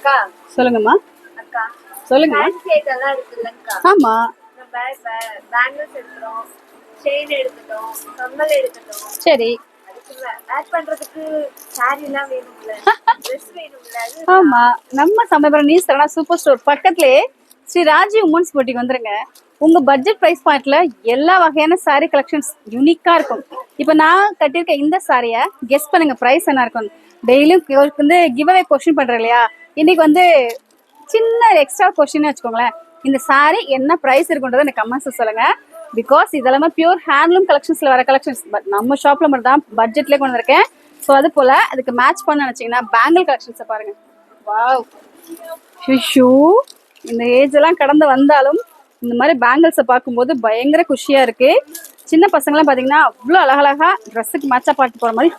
அக்கா சொல்லுங்கம்மா. அக்கா சொல்லுங்க. ஃபேன்சி ஐட்டம்லாம் இருக்குல்லக்கா. ஆமா. நம்ம பேங்கிள்ஸ் எடுக்கிறோம், செயின் எடுத்துட்டோம், கம்மல் எடுத்துட்டோம். சரி. அதுக்கு வேர் பண்றதுக்கு சாரி எல்லாம் வேணும்ல, ட்ரெஸ் வேணும்ல. அது ஆமா, நம்ம சமயபுரம் நியூஸ் சரணா சூப்பர் ஸ்டோர் பக்கத்துலயே ஸ்ரீ ராஜி உமன்ஸ் போட்டிக்கு வந்துருங்க. உங்க பட்ஜெட் பிரைஸ் பாயிண்ட்ல எல்லா வகையான சாரி கலெக்ஷன்ஸ் யூனிக்கா இருக்கும். இப்ப நான் கட்டியிருக்க இந்த சாரிய கெஸ் பண்ணுங்க பிரைஸ் என்ன இருக்கும். டெய்லியும் வந்து கிவ் அவே கொஸ்டின் பண்றேன் இல்லையா, இன்னைக்கு வந்து சின்ன எக்ஸ்ட்ரா கொஸ்டின் வச்சுக்கோங்களேன். இந்த சாரி என்ன பிரைஸ் இருக்குன்றத எனக்கு கமெண்ட்ஸ் சொல்லுங்க. பிகாஸ் இதெல்லாமே பியூர் ஹேண்ட்லூம் கலெக்ஷன்ஸ்ல வர கலெக்ஷன்ஸ். பட் நம்ம ஷாப்ல மட்டும் தான் பட்ஜெட்லேயே கொண்டு வந்திருக்கேன். ஸோ அது போல அதுக்கு மேட்ச் பண்ண நினைச்சீங்கன்னா பேங்கிள் கலெக்ஷன்ஸை பாருங்க. வாவ், ஷிஷு இந்த ஏஜ் எல்லாம் கடந்து வந்தாலும் இந்த மாதிரி பேங்கிள்ஸை பார்க்கும்போது பயங்கர குஷியா இருக்கு. சின்ன பசங்களாம் பார்த்தீங்கன்னா அவ்வளோ அழகழகா ட்ரெஸ்ஸுக்கு மேட்சா பாட்டு போற மாதிரி